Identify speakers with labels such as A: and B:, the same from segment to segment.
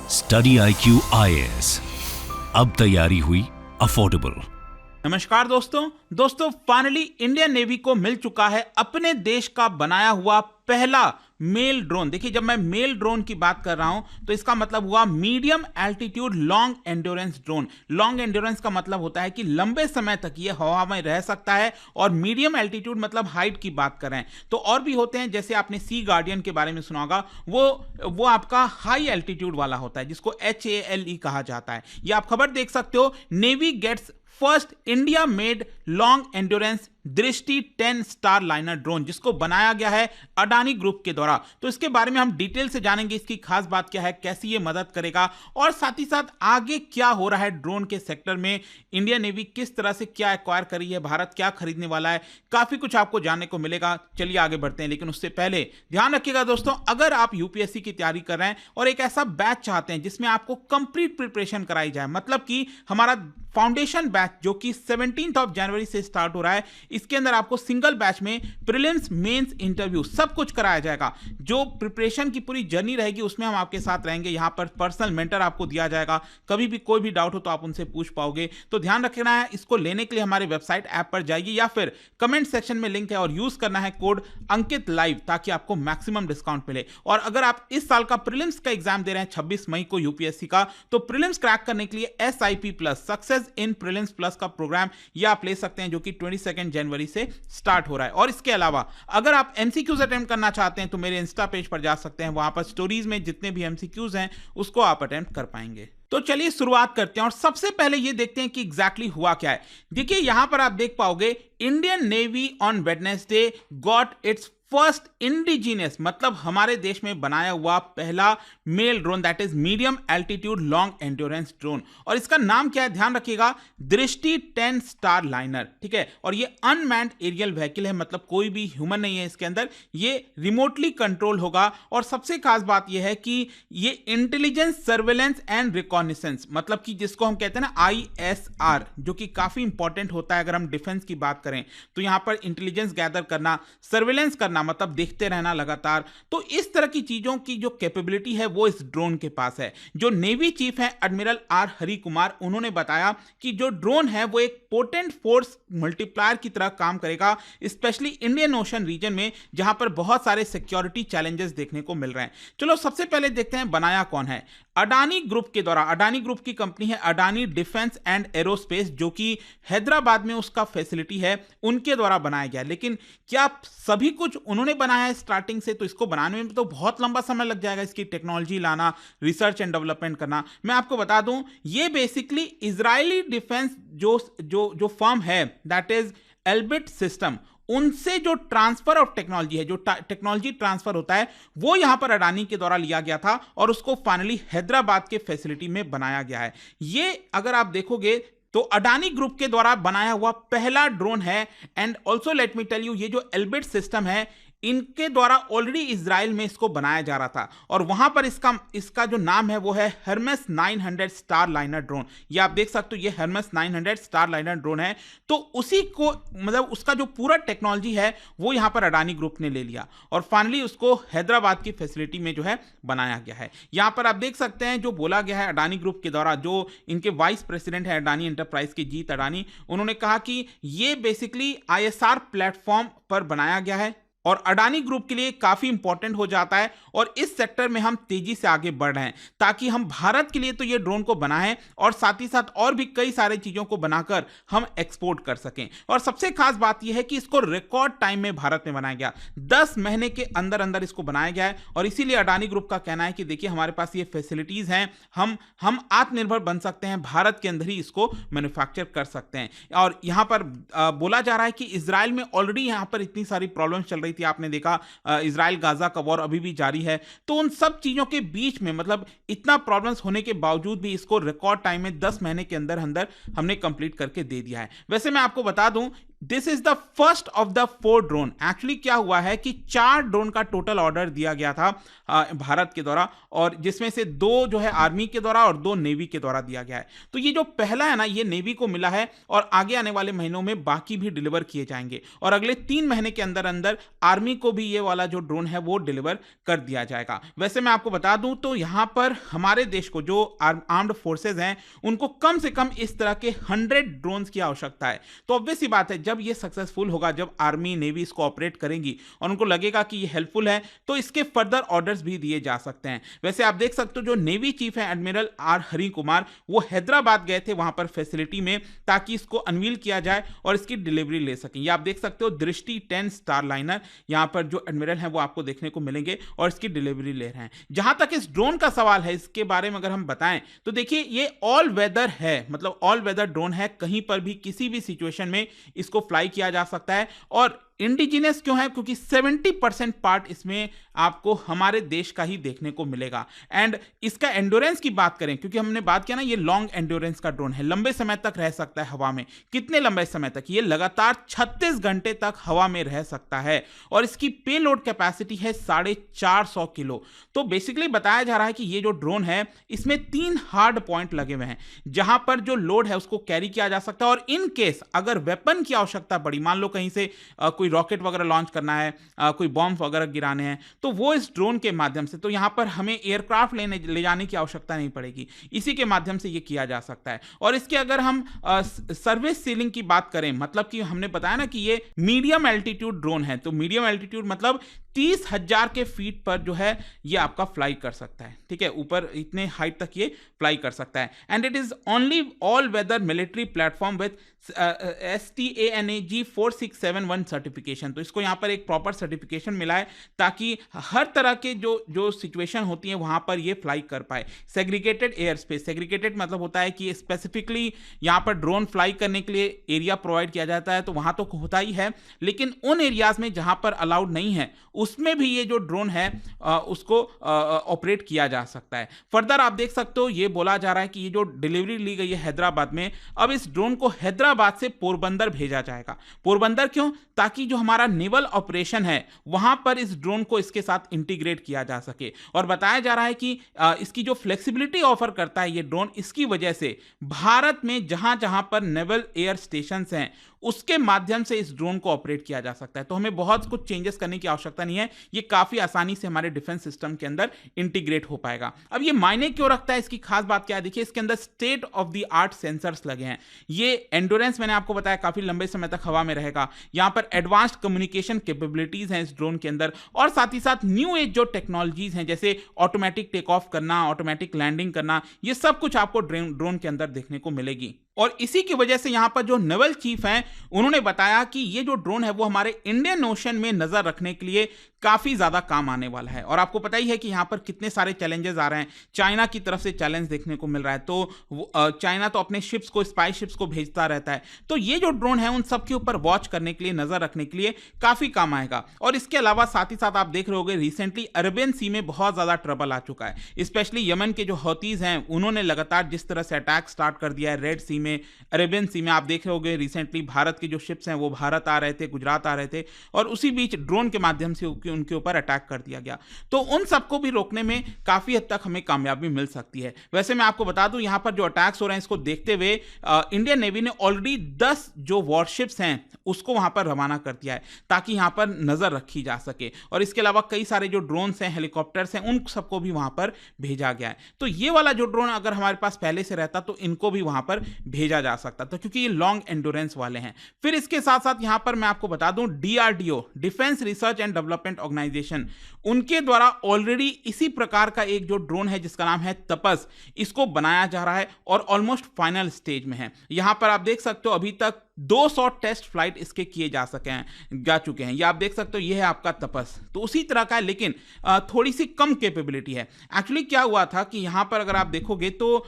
A: Study IQ IAS, अब तैयारी हुई अफोर्डेबल।
B: नमस्कार दोस्तों फाइनली इंडियन नेवी को मिल चुका है अपने देश का बनाया हुआ पहला मेल ड्रोन। देखिए, जब मैं मेल ड्रोन की बात कर रहा हूं तो इसका मतलब हुआ medium altitude long endurance drone. Long endurance का मतलब होता है कि लंबे समय तक यह हवा में रह सकता है, और मीडियम एल्टीट्यूड मतलब हाइट की बात कर रहे हैं तो और भी होते हैं, जैसे आपने सी गार्डियन के बारे में सुना होगा, वो आपका हाई एल्टीट्यूड वाला होता है जिसको HALE कहा जाता है। ये आप खबर देख सकते हो, navy gets first India made long endurance Drishti 10 star liner drone, जिसको बनाया गया है अडानी ग्रुप के द्वारा। तो इसके बारे में हम डिटेल से जानेंगे, इसकी खास बात क्या है, कैसी ये मदद करेगा, और साथ ही साथ आगे क्या हो रहा है ड्रोन के सेक्टर में, इंडियन नेवी किस तरह से क्या एक्वायर करी है, भारत क्या खरीदने वाला है, काफी कुछ आपको जानने को मिलेगा। चलिए आगे बढ़ते हैं, लेकिन उससे पहले ध्यान रखिएगा दोस्तों, अगर आप यूपीएससी की तैयारी कर रहे हैं और एक ऐसा बैच चाहते हैं जिसमें आपको कंप्लीट प्रिपरेशन कराई जाए, मतलब कि हमारा फाउंडेशन बैच जो कि 17 जनवरी से स्टार्ट हो रहा है, इसके अंदर आपको सिंगल बैच में प्रीलिम्स, मेंस, इंटरव्यू सब कुछ कराया जाएगा। जो प्रिपरेशन की पूरी जर्नी रहेगी उसमें हम आपके साथ रहेंगे। यहां पर पर्सनल मेंटर आपको दिया जाएगा, कभी भी कोई भी डाउट हो तो आप उनसे पूछ पाओगे। तो ध्यान रखना है, इसको लेने के लिए हमारे वेबसाइट ऐप पर जाइए या फिर कमेंट सेक्शन में लिंक है और यूज करना है कोड अंकित लाइव, ताकि आपको मैक्सिमम डिस्काउंट मिले। और अगर आप इस साल का प्रीलिम्स का एग्जाम दे रहे हैं 26 मई को यूपीएससी का, तो प्रीलिम्स क्रैक करने के लिए SIP plus success in prelims plus का प्रोग्राम ये आप ले सकते हैं, जो कि 22 जनवरी से स्टार्ट हो रहा है। और इसके अलावा अगर आप MCQs अटेम्प्ट करना चाहते हैं तो मेरे इंस्टा पेज पर जा सकते हैं, वहां पर स्टोरीज में जितने भी MCQs हैं उसको आप अटेम्प्ट कर पाएंगे। तो चलिए शुरुआत करते हैं और सबसे पहले ये देखते हैं कि एग्जैक्टली हुआ क्या है। देखिए, यहां पर आप देख पाओगे, Indian navy on Wednesday got its first indigenous, मतलब हमारे देश में बनाया हुआ पहला male drone, that is medium altitude long endurance drone. और इसका नाम क्या है, ध्यान रखिएगा, दृष्टि 10 स्टार लाइनर, ठीक है। और ये अनमैन्ड एरियल व्हीकल है, मतलब कोई भी ह्यूमन नहीं है इसके अंदर, ये रिमोटली कंट्रोल होगा। और सबसे खास बात यह है कि ये इंटेलिजेंस, सर्वेलेंस एंड रिकॉग्निसेंस, मतलब कि जिसको हम कहते हैं ना ISR, जो कि काफी इंपॉर्टेंट होता है अगर हम डिफेंस की बात करें, तो यहां पर इंटेलिजेंस गैदर करना, सर्वेलेंस करना, मतलब देखते रहना लगातार। तो इस तरह की चीजों की जो कैपेबिलिटी है वो इस ड्रोन के पास है। जो नेवी चीफ है एडमिरल R हरि कुमार, उन्होंने बताया कि जो ड्रोन है वो एक पोटेंट फोर्स मल्टीप्लायर की तरह काम करेगा, स्पेशली इंडियन ओशन रीजन में जहां पर बहुत सारे सिक्योरिटी चैलेंजेस देखने को मिल रहे हैं। चलो सबसे पहले देखते हैं बनाया कौन है। अडानी ग्रुप के द्वारा, अडानी ग्रुप की कंपनी है अडानी डिफेंस एंड एरोस्पेस, जो कि हैदराबाद में उसका फैसिलिटी है, उनके द्वारा बनाया गया। लेकिन क्या सभी कुछ उन्होंने बनाया है स्टार्टिंग से? तो इसको बनाने में तो बहुत लंबा समय लग जाएगा, इसकी टेक्नोलॉजी लाना, रिसर्च एंड डेवलपमेंट करना। मैं आपको बता दूं, ये बेसिकली इजरायली डिफेंस जो फर्म है, दैट इज एल्बिट सिस्टम, उनसे जो ट्रांसफर ऑफ टेक्नोलॉजी है, जो टेक्नोलॉजी ट्रांसफर होता है, वो यहां पर अडानी के द्वारा लिया गया था और उसको फाइनली हैदराबाद के फैसिलिटी में बनाया गया है। ये अगर आप देखोगे तो अडानी ग्रुप के द्वारा बनाया हुआ पहला ड्रोन है। And also let me tell you, ये जो एल्बिट सिस्टम है, इनके द्वारा ऑलरेडी इजराइल में इसको बनाया जा रहा था, और वहां पर इसका जो नाम है वो है हर्मेस 900 स्टार लाइनर ड्रोन। ये आप देख सकते हो, ये हर्मेस 900 स्टार लाइनर ड्रोन है। तो उसी को, मतलब उसका जो पूरा टेक्नोलॉजी है वो यहां पर अडानी ग्रुप ने ले लिया और फाइनली उसको हैदराबाद की फैसिलिटी में जो है बनाया गया है। यहां पर आप देख सकते हैं जो बोला गया है अडानी ग्रुप के द्वारा, जो इनके वाइस प्रेसिडेंट है अडानी एंटरप्राइज के, जीत अडानी, उन्होंने कहा कि ये बेसिकली ISR प्लेटफॉर्म पर बनाया गया है और अडानी ग्रुप के लिए काफी इंपॉर्टेंट हो जाता है, और इस सेक्टर में हम तेजी से आगे बढ़ रहे हैं ताकि हम भारत के लिए तो ये ड्रोन को बनाएं और साथ ही साथ और भी कई सारी चीजों को बनाकर हम एक्सपोर्ट कर सकें। और सबसे खास बात यह है कि इसको रिकॉर्ड टाइम में भारत में बनाया गया, 10 महीने के अंदर अंदर इसको बनाया गया है। और इसीलिए अडानी ग्रुप का कहना है कि देखिए, हमारे पास ये फैसिलिटीज हैं, हम आत्मनिर्भर बन सकते हैं, भारत के अंदर ही इसको मैन्युफैक्चर कर सकते हैं। और यहां पर बोला जा रहा है कि इजराइल में ऑलरेडी यहां पर इतनी सारी प्रॉब्लम चल रही थी, आपने देखा इजराइल गाजा का वॉर अभी भी जारी है। तो उन सब चीजों के बीच में, मतलब इतना प्रॉब्लम्स होने के बावजूद भी इसको रिकॉर्ड टाइम में 10 महीने के अंदर अंदर हमने कंप्लीट करके दे दिया है। वैसे मैं आपको बता दूं, this is the first of the 4 drone. Actually क्या हुआ है कि 4 ड्रोन का टोटल ऑर्डर दिया गया था भारत के द्वारा, और जिसमें से 2 जो है आर्मी के द्वारा और 2 नेवी के द्वारा दिया गया है। तो ये जो पहला है ना, ये नेवी को मिला है और आगे आने वाले महीनों में बाकी भी डिलीवर किए जाएंगे, और अगले 3 महीने के अंदर अंदर आर्मी को भी ये वाला जो ड्रोन है वो डिलीवर कर दिया जाएगा। वैसे मैं आपको बता दूं तो यहां पर हमारे देश को जो आर्म्ड फोर्सेज हैं उनको कम से कम इस तरह के 100 ड्रोन्स की आवश्यकता है। तो ऑब्वियस सी बात है, जब ये सक्सेसफुल होगा, जब आर्मी नेवी इसको ऑपरेट करेंगी और उनको लगेगा कि ये हेल्पफुल है, तो इसके फर्दर ऑर्डर्स भी दिए जा सकते हैं। वैसे आप देख सकते हो जो नेवी चीफ है एडमिरल आर हरि कुमार, वो हैदराबाद गए थे वहां पर फैसिलिटी में, ताकि इसको अनवील किया जाए और इसकी डिलीवरी ले सकें। ये आप देख सकते हो दृष्टि 10 स्टार लाइनर, यहां पर जो एडमिरल है वो आपको देखने को मिलेंगे और इसकी डिलीवरी ले रहे हैं। जहां तक इस ड्रोन का सवाल है, इसके बारे में अगर हम बताएं तो देखिए ये ऑल वेदर है, मतलब ऑल वेदर ड्रोन है, कहीं पर भी किसी भी सिचुएशन में इसको फ्लाई किया जा सकता है। और इंडिजिनियस क्यों है? क्योंकि 70% पार्ट इसमें आपको हमारे देश का ही देखने को मिलेगा। एंड इसका एंड्योरेंस की बात करें, क्योंकि हमने बात किया ना ये लॉन्ग एंड्योरेंस का ड्रोन है, लंबे समय तक रह सकता है हवा में। कितने लंबे समय तक? ये लगातार 36 घंटे तक हवा में रह सकता है, और इसकी पेलोड कैपेसिटी है 450 किलो। तो बेसिकली बताया जा रहा है कि ये जो ड्रोन है इसमें 3 हार्ड पॉइंट लगे हुए हैं, जहां पर जो लोड है उसको कैरी किया जा सकता है, और इन केस अगर वेपन की आवश्यकता पड़ी, मान लो कहीं से कोई रॉकेट वगैरह लॉन्च करना है, कोई बॉम्ब वगैरह गिराने हैं, तो वो इस ड्रोन के माध्यम से, तो यहां पर हमें एयरक्राफ्ट ले जाने की आवश्यकता नहीं पड़ेगी, इसी के माध्यम से ये किया जा सकता है। और इसके अगर हम सर्विस सीलिंग की बात करें, मतलब कि हमने बताया ना कि ये मीडियम एल्टीट्यूड ड्रोन है, तो मीडियम एल्टीट्यूड मतलब 30,000 के फीट पर जो है ये आपका फ्लाई कर सकता है, ठीक है, ऊपर इतने हाइट तक ये फ्लाई कर सकता है। And it is only all weather military platform with STANAG 4671 certification. तो इसको यहाँ पर एक प्रॉपर सर्टिफिकेशन मिला है, ताकि हर तरह के जो सिचुएशन होती है वहां पर ये फ्लाई कर पाए। सेग्रीगेटेड एयर स्पेस, सेग्रीगेटेड मतलब होता है कि स्पेसिफिकली यहाँ पर ड्रोन फ्लाई करने के लिए एरिया प्रोवाइड किया जाता है, तो वहां तो होता ही है, लेकिन उन एरियाज में जहां पर अलाउड नहीं है उसमें भी ये जो ड्रोन है उसको ऑपरेट किया जा सकता है। फर्दर आप देख सकते हो ये बोला जा रहा है कि ये जो डिलीवरी ली गई है हैदराबाद में, अब इस ड्रोन को हैदराबाद से पोरबंदर भेजा जाएगा। पोरबंदर क्यों? ताकि जो हमारा नेवल ऑपरेशन है वहां पर इस ड्रोन को इसके साथ इंटीग्रेट किया जा सके। और बताया जा रहा है कि इसकी जो फ्लेक्सिबिलिटी ऑफर करता है ये ड्रोन, इसकी वजह से भारत में जहां जहां पर नेवल एयर स्टेशन हैं उसके माध्यम से इस ड्रोन को ऑपरेट किया जा सकता है। तो हमें बहुत कुछ चेंजेस करने की आवश्यकता नहीं है, ये काफी आसानी से हमारे डिफेंस सिस्टम के अंदर इंटीग्रेट हो पाएगा। अब ये मायने क्यों रखता है, इसकी खास बात क्या है? देखिए इसके अंदर state of the art sensors लगे हैं। ये एंडोरेंस मैंने आपको बताया काफी लंबे समय तक हवा में रहेगा। यहां पर एडवांस्ड कम्युनिकेशन कैपेबिलिटीज हैं इस ड्रोन के अंदर, और साथ ही साथ न्यू एज जो टेक्नोलॉजीज हैं जैसे ऑटोमेटिक टेक ऑफ करना, ऑटोमेटिक लैंडिंग करना, ये सब कुछ आपको ड्रोन के अंदर देखने को मिलेगी। और इसी की वजह से यहां पर जो नेवल चीफ हैं उन्होंने बताया कि ये जो ड्रोन है वो हमारे इंडियन ओशन में नजर रखने के लिए काफी ज्यादा काम आने वाला है। और आपको पता ही है कि यहां पर कितने सारे चैलेंजेस आ रहे हैं, चाइना की तरफ से चैलेंज देखने को मिल रहा है, तो चाइना तो अपने शिप्स को, स्पाई शिप्स को भेजता रहता है, तो ये जो ड्रोन है उन सब के ऊपर वॉच करने के लिए, नजर रखने के लिए काफी काम आएगा। और इसके अलावा साथ ही साथ आप देख रहे होंगे रिसेंटली अरेबियन सी में बहुत ज्यादा ट्रबल आ चुका है, स्पेशली यमन के जो हौतीज हैं उन्होंने लगातार जिस तरह से अटैक स्टार्ट कर दिया है रेड सी में, अरेबियन सी में। आप देख रहे होंगे रिसेंटली भारत के जो शिप्स हैं वो भारत आ रहे थे, गुजरात आ रहे थे, और उसी बीच ड्रोन के माध्यम से उनके ऊपर अटैक कर दिया गया। तो उन सबको भी रोकने में काफी हद तक हमें कामयाबी मिल सकती है। वैसे मैं आपको बता दूं यहां पर जो अटैक्स हो रहे हैं इसको देखते हुए इंडियन नेवी ने ऑलरेडी 10 जो वॉरशिप्स हैं उसको वहां पर रवाना कर दिया है, ताकि यहां पर नजर रखी जा सके। और इसके अलावा कई सारे जो ड्रोन्स हैं, हेलीकॉप्टर्स हैं, उन सबको भी वहां पर भेजा गया है। तो ये वाला जो ड्रोन अगर हमारे पास पहले से रहता तो इनको भी वहां पर भेजा जा सकता था, क्योंकि ये लॉन्ग एंडोरेंस वाले हैं। फिर इसके साथ साथ यहां पर मैं आपको बता दूं DRDO, defence research and development organisation, उनके द्वारा ऑलरेडी इसी प्रकार का एक जो ड्रोन है जिसका नाम है तपस, इसको बनाया जा रहा है और ऑलमोस्ट फाइनल स्टेज में है। यहां पर आप देख सकते हो अभी तक 200 टेस्ट फ्लाइट इसके किए जा चुके हैं। ये आप देख सकते हो, ये है आपका तपस, तो उसी तरह का है, लेकिन थोड़ी सी कम कैपेबिलिटी है। एक्चुअली क्या हुआ था कि यहां पर अगर आप देखोगे तो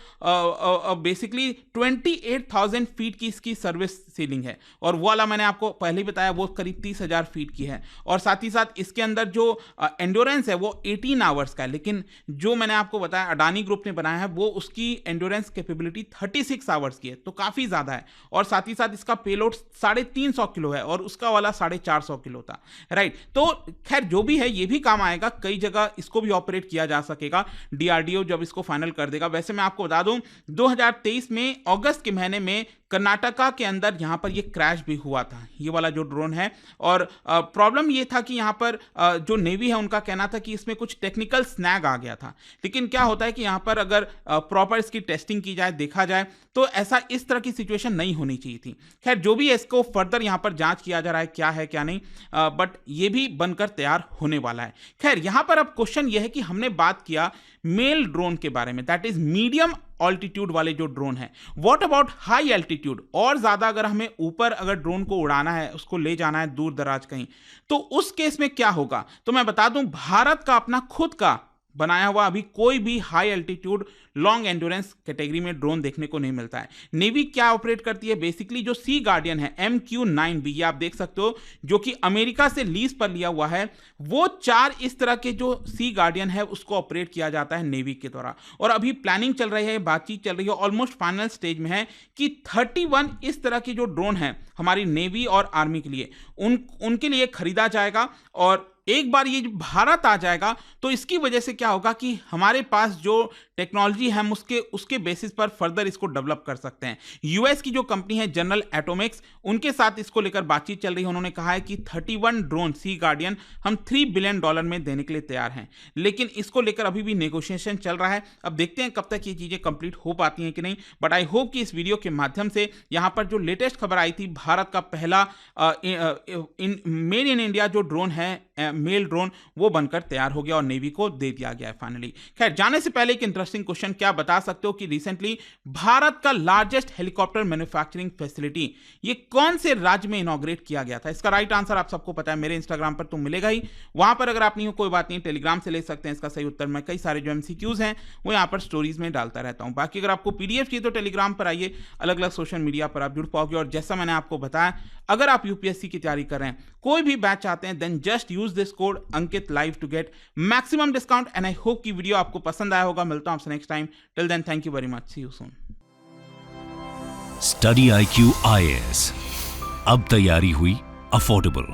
B: बेसिकली 28,000 फीट की इसकी सर्विस सीलिंग है, और वो वाला मैंने आपको पहले ही बताया वो करीब 30,000 फीट की है। और साथ ही साथ इसके अंदर जो एंड्योरेंस है वो 18 आवर्स का है, लेकिन जो मैंने आपको बताया अडानी ग्रुप ने बनाया है वो उसकी एंड्योरेंस कैपेबिलिटी 36 आवर्स की है, तो काफी ज्यादा है। और साथ ही साथ इसका पेलोड 350 किलो है और उसका वाला 450 किलो था, राइट। तो खैर जो भी है ये भी काम आएगा, कई जगह इसको भी ऑपरेट किया जा सकेगा डीआरडीओ जब इसको फाइनल कर देगा। वैसे मैं आपको बता दूं 2023 में अगस्त के महीने में कर्नाटका के अंदर यहाँ पर ये क्रैश भी हुआ था, ये वाला जो ड्रोन है। और प्रॉब्लम ये था कि यहाँ पर जो नेवी है उनका कहना था कि इसमें कुछ टेक्निकल स्नैग आ गया था। लेकिन क्या होता है कि यहाँ पर अगर प्रॉपर इसकी टेस्टिंग की जाए, देखा जाए, तो ऐसा इस तरह की सिचुएशन नहीं होनी चाहिए थी। खैर जो भी है इसको फर्दर यहाँ पर जांच किया जा रहा है क्या है क्या नहीं, बट ये भी बनकर तैयार होने वाला है। खैर यहाँ पर अब क्वेश्चन ये है कि हमने बात किया मेल ड्रोन के बारे में, दैट इज मीडियम ऑल्टीट्यूड वाले जो ड्रोन है। व्हाट अबाउट हाई एल्टीट्यूड, और ज्यादा अगर हमें ऊपर अगर ड्रोन को उड़ाना है, उसको ले जाना है दूर दराज कहीं, तो उस केस में क्या होगा? तो मैं बता दूं भारत का अपना खुद का बनाया हुआ अभी कोई भी high altitude long endurance category में ड्रोन देखने को नहीं मिलता है। नेवी क्या ऑपरेट करती है? बेसिकली जो सी गार्डियन है MQ-9B, ये आप देख सकते हो, जो कि अमेरिका से लीज पर लिया हुआ है, वो 4 इस तरह के जो सी गार्डियन है उसको ऑपरेट किया जाता है नेवी के द्वारा। और अभी प्लानिंग चल रही है, बातचीत चल रही है, ऑलमोस्ट फाइनल स्टेज में है कि 31 इस तरह के जो ड्रोन है हमारी नेवी और आर्मी के लिए उनके लिए खरीदा जाएगा। और एक बार ये भारत आ जाएगा तो इसकी वजह से क्या होगा कि हमारे पास जो टेक्नोलॉजी है हम उसके बेसिस पर फर्दर इसको डेवलप कर सकते हैं। यूएस की जो कंपनी है जनरल एटॉमिक्स, उनके साथ इसको लेकर बातचीत चल रही है। उन्होंने कहा है कि 31 ड्रोन सी गार्डियन हम $3 बिलियन में देने के लिए तैयार हैं, लेकिन इसको लेकर अभी भी नेगोशिएशन चल रहा है। अब देखते हैं कब तक ये चीजें कंप्लीट हो पाती हैं कि नहीं। बट आई होप कि इस वीडियो के माध्यम से यहाँ पर जो लेटेस्ट खबर आई थी, भारत का पहला मेड इन इंडिया जो ड्रोन है मेल ड्रोन, वो बनकर तैयार हो गया और नेवी को दे दिया गया है फाइनली। खैर जाने से पहले एक इंटरेस्टिंग क्वेश्चन, क्या बता सकते हो कि रिसेंटली भारत का लार्जेस्ट हेलीकॉप्टर मैन्युफैक्चरिंग फैसिलिटी ये कौन से राज्य में इनॉग्रेट किया गया था? इसका राइट आंसर आप सबको पता है, मेरे इंस्टाग्राम पर तो मिलेगा ही। वहां पर अगर आप नहीं हो कोई बात नहीं, टेलीग्राम से ले सकते हैं इसका सही उत्तर। मैं कई सारे जो MCQs हैं वो यहाँ पर स्टोरीज में डालता रहता हूँ। बाकी अगर आपको PDF चाहिए तो टेलीग्राम पर आइए, अलग अलग सोशल मीडिया पर आप जुड़ पाओगे। और जैसा मैंने आपको बताया, अगर आप UPSC की तैयारी कर रहे हैं, कोई भी बैच चाहते हैं, then just use this code Ankit live to get maximum discount. And I hope कि वीडियो आपको पसंद आया होगा। मिलता हूं आपसे next time. Till then thank you very much, see you soon.
A: Study IQ IAS, अब तैयारी हुई अफोर्डेबल।